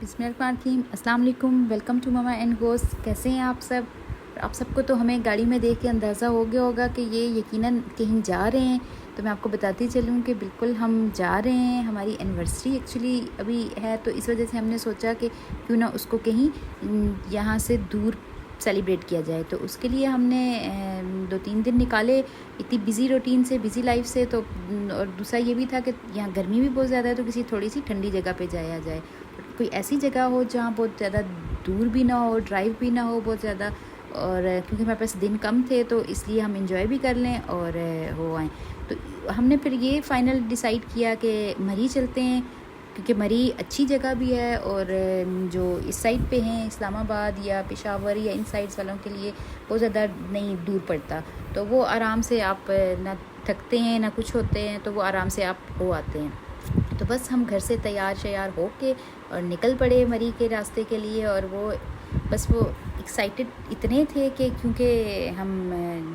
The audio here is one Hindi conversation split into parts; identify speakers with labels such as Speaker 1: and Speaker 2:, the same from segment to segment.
Speaker 1: बिस्मिल्लाहिर्रहमानिर्रहीम। अस्सलाम वालेकुम। Welcome to Mama and Goss. कैसे हैं आप सब? आप सबको तो हमें गाड़ी में देख के अंदाज़ा हो गया होगा कि ये यकीनन कहीं जा रहे हैं। तो मैं आपको बताती चलूँ कि बिल्कुल हम जा रहे हैं। हमारी एनिवर्सरी एक्चुअली अभी है, तो इस वजह से हमने सोचा कि क्यों ना उसको कहीं यहाँ से दूर सेलिब्रेट किया जाए। तो उसके लिए हमने 2-3 दिन निकाले इतनी बिज़ी रूटीन से, बिज़ी लाइफ से। तो और दूसरा ये भी था कि यहाँ गर्मी भी बहुत ज़्यादा है, तो किसी थोड़ी सी ठंडी जगह पे जाया जाए। कोई ऐसी जगह हो जहाँ बहुत ज़्यादा दूर भी ना हो, ड्राइव भी ना हो बहुत ज़्यादा, और क्योंकि हमारे पास दिन कम थे तो इसलिए हम इंजॉय भी कर लें और हो आएँ। तो हमने फिर ये फ़ाइनल डिसाइड किया कि मरी चलते हैं, क्योंकि मरी अच्छी जगह भी है और जो इस साइड पे हैं इस्लामाबाद या पेशावर या इन साइड्स वालों के लिए बहुत ज़्यादा नहीं दूर पड़ता। तो वो आराम से आप ना थकते हैं ना कुछ होते हैं, तो वो आराम से आप हो आते हैं। तो बस हम घर से तैयार शैयार हो के और निकल पड़े मरी के रास्ते के लिए। और वो एक्साइटेड इतने थे कि क्योंकि हम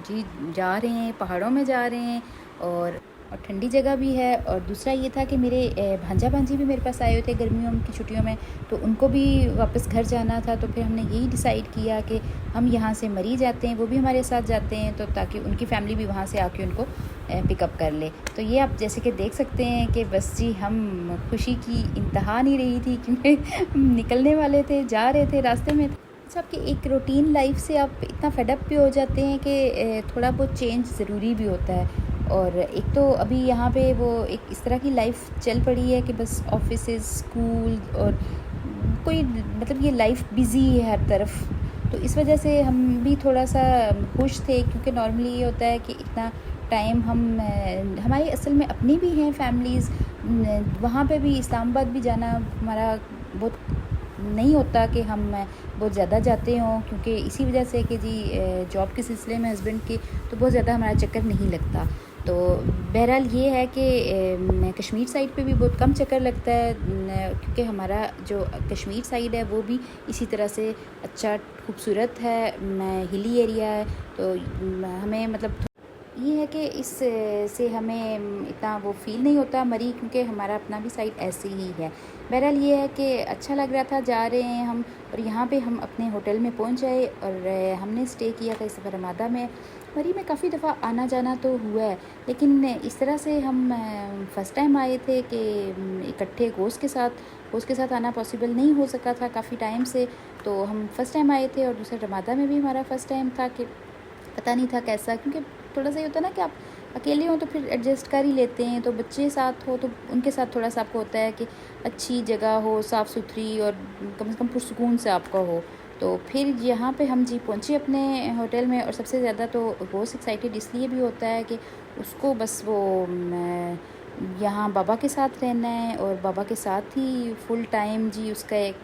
Speaker 1: जी जा रहे हैं, पहाड़ों में जा रहे हैं और ठंडी जगह भी है। और दूसरा ये था कि मेरे भांजा भांजी भी मेरे पास आए हुए थे गर्मियों की छुट्टियों में, तो उनको भी वापस घर जाना था। तो फिर हमने यही डिसाइड किया कि हम यहाँ से मरी जाते हैं, वो भी हमारे साथ जाते हैं, तो ताकि उनकी फैमिली भी वहाँ से आके उनको पिकअप कर ले। तो ये आप जैसे कि देख सकते हैं कि बस जी हम खुशी की इंतहा नहीं रही थी, क्योंकि निकलने वाले थे, जा रहे थे, रास्ते में आपकी एक रूटीन लाइफ से आप इतना फेडअप भी हो जाते हैं कि थोड़ा बहुत चेंज ज़रूरी भी होता है। और एक तो अभी यहाँ पे वो एक इस तरह की लाइफ चल पड़ी है कि बस ऑफिसेज, स्कूल और कोई मतलब ये लाइफ बिज़ी है हर तरफ। तो इस वजह से हम भी थोड़ा सा खुश थे, क्योंकि नॉर्मली ये होता है कि इतना टाइम हम हमारी असल में अपनी भी हैं फैमिलीज़, वहाँ पे भी इस्लामाबाद भी जाना हमारा बहुत नहीं होता कि हम बहुत ज़्यादा जाते हों, क्योंकि इसी वजह से कि जी जॉब के सिलसिले में हस्बैंड की तो बहुत ज़्यादा हमारा चक्कर नहीं लगता। तो बहरहाल ये है कि कश्मीर साइड पे भी बहुत कम चक्कर लगता है, क्योंकि हमारा जो कश्मीर साइड है वो भी इसी तरह से अच्छा खूबसूरत है, हिली एरिया है। तो हमें मतलब ये है कि इस से हमें इतना वो फ़ील नहीं होता मरी, क्योंकि हमारा अपना भी साइड ऐसे ही है। बहरहाल ये है कि अच्छा लग रहा था, जा रहे हैं हम। और यहाँ पे हम अपने होटल में पहुँच गए और हमने स्टे किया था इस रमादा में। मरी में काफ़ी दफ़ा आना जाना तो हुआ है, लेकिन इस तरह से हम फ़र्स्ट टाइम आए थे कि इकट्ठे गोश्त के साथ आना पॉसिबल नहीं हो सका था काफ़ी टाइम से। तो हम फ़र्स्ट टाइम आए थे और दूसरा रमादा में भी हमारा फ़र्स्ट टाइम था कि पता नहीं था कैसा, क्योंकि थोड़ा सा ये होता है ना कि आप अकेले हो तो फिर एडजस्ट कर ही लेते हैं। तो बच्चे साथ हो तो उनके साथ थोड़ा सा आपको होता है कि अच्छी जगह हो, साफ़ सुथरी, और कम से कम पुरसुकून से आपका हो। तो फिर यहाँ पे हम जी पहुँचे अपने होटल में। और सबसे ज़्यादा तो बहुत एक्साइटेड इसलिए भी होता है कि उसको बस वो यहाँ बाबा के साथ रहना है और बाबा के साथ ही फुल टाइम जी उसका एक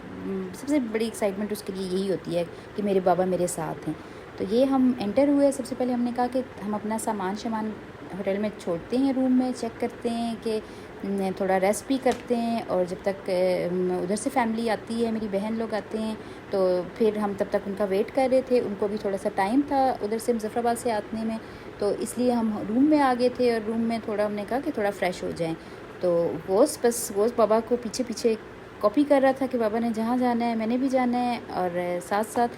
Speaker 1: सबसे बड़ी एक्साइटमेंट उसके लिए यही होती है कि मेरे बाबा मेरे साथ हैं। तो ये हम एंटर हुए, सबसे पहले हमने कहा कि हम अपना सामान होटल में छोड़ते हैं, रूम में चेक करते हैं कि थोड़ा रेस्ट भी करते हैं। और जब तक उधर से फैमिली आती है, मेरी बहन लोग आते हैं, तो फिर हम तब तक उनका वेट कर रहे थे। उनको भी थोड़ा सा टाइम था उधर से मुजफ्फराबाद से आने में, तो इसलिए हम रूम में आ गए थे। और रूम में थोड़ा हमने कहा कि थोड़ा फ्रेश हो जाएं। तो गोश्त बाबा को पीछे पीछे कॉपी कर रहा था कि बाबा ने जहाँ जाना है मैंने भी जाना है, और साथ साथ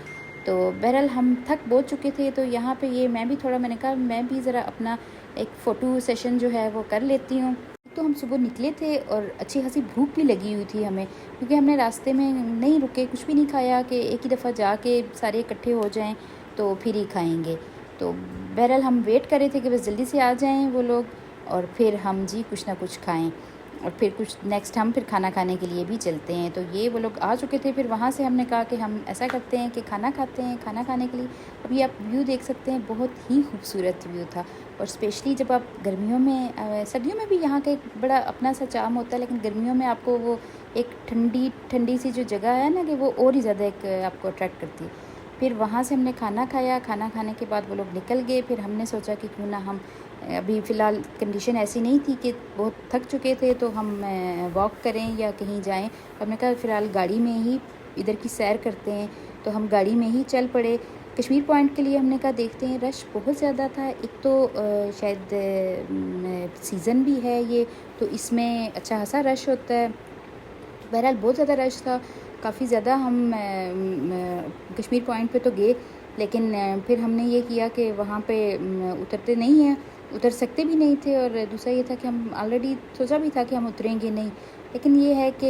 Speaker 1: तो बहरहाल हम थक बहुत चुके थे। तो यहाँ पे ये मैं भी थोड़ा, मैंने कहा मैं भी ज़रा अपना एक फ़ोटो सेशन जो है वो कर लेती हूँ। तो हम सुबह निकले थे और अच्छी खासी भूख भी लगी हुई थी हमें, क्योंकि हमने रास्ते में नहीं रुके, कुछ भी नहीं खाया कि एक ही दफ़ा जाके सारे इकट्ठे हो जाएं तो फिर ही खाएंगे। तो बहरहाल हम वेट कर रहे थे कि बस जल्दी से आ जाएं वो लोग और फिर हम जी कुछ ना कुछ खाएं। और फिर कुछ नेक्स्ट हम फिर खाना खाने के लिए भी चलते हैं। तो ये वो लोग आ चुके थे। फिर वहाँ से हमने कहा कि हम ऐसा करते हैं कि खाना खाते हैं। खाना खाने के लिए अभी आप व्यू देख सकते हैं, बहुत ही खूबसूरत व्यू था। और स्पेशली जब आप गर्मियों में, सर्दियों में भी यहाँ का एक बड़ा अपना सा चार्म होता है, लेकिन गर्मियों में आपको वो एक ठंडी ठंडी सी जो जगह है ना, कि वो और ही ज़्यादा एक आपको अट्रैक्ट करती है। फिर वहाँ से हमने खाना खाया। खाना खाने के बाद वो लोग निकल गए। फिर हमने सोचा कि क्यों ना हम, अभी फ़िलहाल कंडीशन ऐसी नहीं थी कि बहुत थक चुके थे तो हम वॉक करें या कहीं जाएं। हमने कहा फ़िलहाल गाड़ी में ही इधर की सैर करते हैं, तो हम गाड़ी में ही चल पड़े। कश्मीर पॉइंट के लिए हमने कहा देखते हैं। रश बहुत ज़्यादा था। एक तो शायद सीज़न भी है ये, तो इसमें अच्छा खासा रश होता है। बहरहाल बहुत ज़्यादा रश था, काफ़ी ज़्यादा। हम कश्मीर पॉइंट पे तो गए, लेकिन फिर हमने ये किया कि वहाँ पे उतरते नहीं हैं, उतर सकते भी नहीं थे। और दूसरा ये था कि हम ऑलरेडी सोचा भी था कि हम उतरेंगे नहीं, लेकिन ये है कि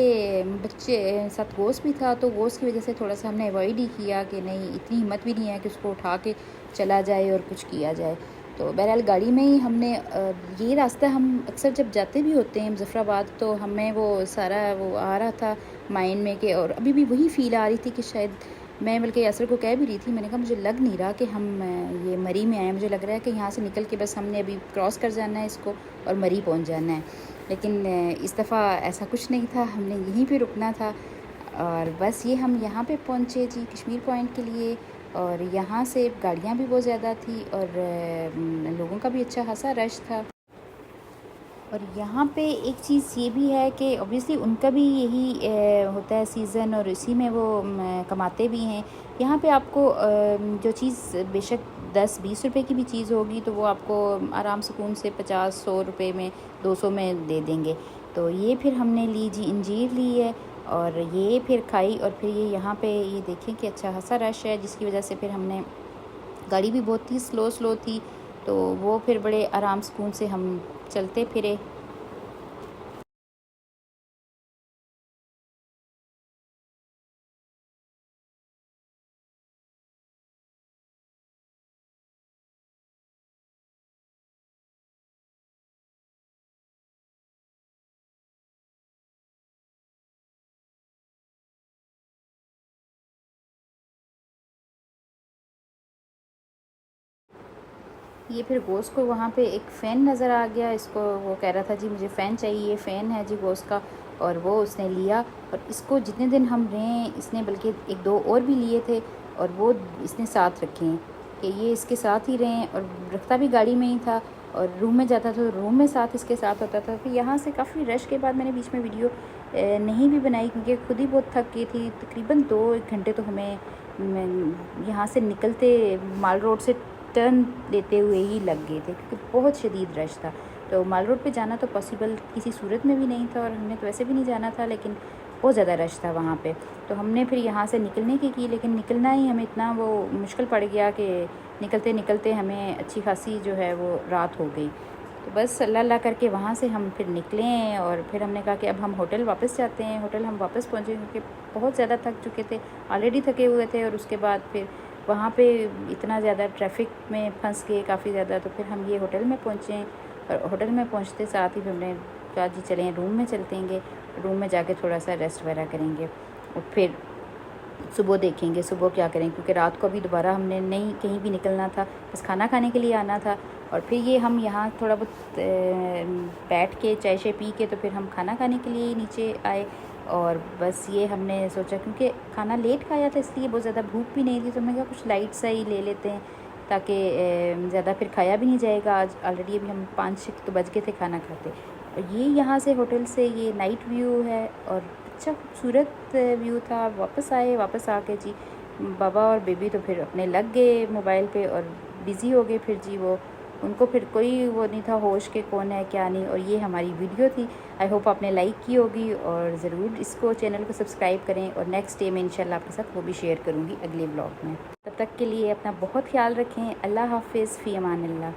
Speaker 1: बच्चे साथ गोश्त भी था, तो गोश्त की वजह से थोड़ा सा हमने अवॉइड ही किया कि नहीं, इतनी हिम्मत भी नहीं है कि उसको उठा के चला जाए और कुछ किया जाए। तो बहरहाल गाड़ी में ही हमने ये रास्ता हम अक्सर जब जाते भी होते हैं मुज़फ़्फ़राबाद, तो हमें वो सारा वो आ रहा था माइंड में कि, और अभी भी वही फ़ील आ रही थी कि शायद मैं, बल्कि यासर को कह भी रही थी, मैंने कहा मुझे लग नहीं रहा कि हम ये मरी में आए, मुझे लग रहा है कि यहाँ से निकल के बस हमने अभी क्रॉस कर जाना है इसको और मरी पहुँच जाना है। लेकिन इस दफ़ा ऐसा कुछ नहीं था, हमने यहीं पे रुकना था। और बस ये हम यहाँ पे पहुँचे जी, कश्मीर पॉइंट के लिए। और यहाँ से गाड़ियाँ भी बहुत ज़्यादा थी और लोगों का भी अच्छा खासा रश था। और यहाँ पे एक चीज़ ये भी है कि ऑब्वियसली उनका भी यही होता है सीज़न, और इसी में वो कमाते भी हैं। यहाँ पे आपको जो चीज़ बेशक 10-20 रुपए की भी चीज़ होगी, तो वो आपको आराम सुकून से 50-100 रुपए में, 200 में दे देंगे। तो ये फिर हमने ली जी, इंजीर ली है और ये फिर खाई। और फिर ये यहाँ पे ये देखें कि अच्छा खासा रश है, जिसकी वजह से फिर हमने, गाड़ी भी बहुत ही स्लो थी, तो वो फिर बड़े आराम सुकून से हम चलते फिरे। ये फिर गोश्त को वहाँ पे एक फ़ैन नज़र आ गया, इसको वो कह रहा था जी मुझे फ़ैन चाहिए, ये फ़ैन है जी गोश्त का। और वो उसने लिया, और इसको जितने दिन हम रहे इसने बल्कि 1-2 और भी लिए थे, और वो इसने साथ रखे हैं कि ये इसके साथ ही रहें। और रखता भी गाड़ी में ही था, और रूम में जाता था तो रूम में साथ इसके साथ होता था। फिर यहाँ से काफ़ी रश के बाद मैंने बीच में वीडियो नहीं भी बनाई, क्योंकि खुद ही बहुत थक गई थी। तकरीबन 2-1 घंटे तो हमें यहाँ से निकलते माल रोड से टर्न लेते हुए ही लग गए थे, क्योंकि बहुत शदीद रश था। तो माल रोड पे जाना तो पॉसिबल किसी सूरत में भी नहीं था, और हमने तो वैसे भी नहीं जाना था, लेकिन बहुत ज़्यादा रश था वहाँ पे। तो हमने फिर यहाँ से निकलने की, लेकिन निकलना ही हमें इतना वो मुश्किल पड़ गया कि निकलते निकलते हमें अच्छी खासी जो है वो रात हो गई। तो बस अल्लाह अल्लाह करके वहाँ से हम फिर निकले, और फिर हमने कहा कि अब हम होटल वापस जाते हैं। होटल हम वापस पहुँचे, क्योंकि बहुत ज़्यादा थक चुके थे, ऑलरेडी थके हुए थे, और उसके बाद फिर वहाँ पे इतना ज़्यादा ट्रैफिक में फंस गए काफ़ी ज़्यादा। तो फिर हम ये होटल में पहुँचे, और होटल में पहुँचते साथ ही फिर हमने कहा जी चलें रूम में चलतेंगे, रूम में जाके थोड़ा सा रेस्ट वगैरह करेंगे, और फिर सुबह देखेंगे सुबह क्या करें, क्योंकि रात को अभी दोबारा हमने नहीं कहीं भी निकलना था, बस खाना खाने के लिए आना था। और फिर ये हम यहाँ थोड़ा बहुत बैठ के चाय शाय पी के, तो फिर हम खाना खाने के लिए नीचे आए। और बस ये हमने सोचा, क्योंकि खाना लेट खाया था इसलिए बहुत ज़्यादा भूख भी नहीं थी, तो मैं कहा कुछ लाइट सा ही ले लेते हैं, ताकि ज़्यादा फिर खाया भी नहीं जाएगा। आज ऑलरेडी अभी हम 5-6 तो बज गए थे खाना खाते। और ये यहाँ से होटल से ये नाइट व्यू है, और अच्छा खूबसूरत व्यू था। वापस आए, वापस आके जी बाबा और बेबी तो फिर अपने लग गए मोबाइल पे और बिज़ी हो गए। फिर जी वो उनको फिर कोई वो नहीं था होश के कौन है क्या नहीं। और ये हमारी वीडियो थी, आई होप आपने लाइक की होगी, और ज़रूर इसको चैनल को सब्सक्राइब करें। और नेक्स्ट डे में इंशाल्लाह आपके साथ वो भी शेयर करूँगी अगले ब्लॉग में। तब तक के लिए अपना बहुत ख्याल रखें। अल्लाह हाफिज़, फ़ी अमान अल्लाह।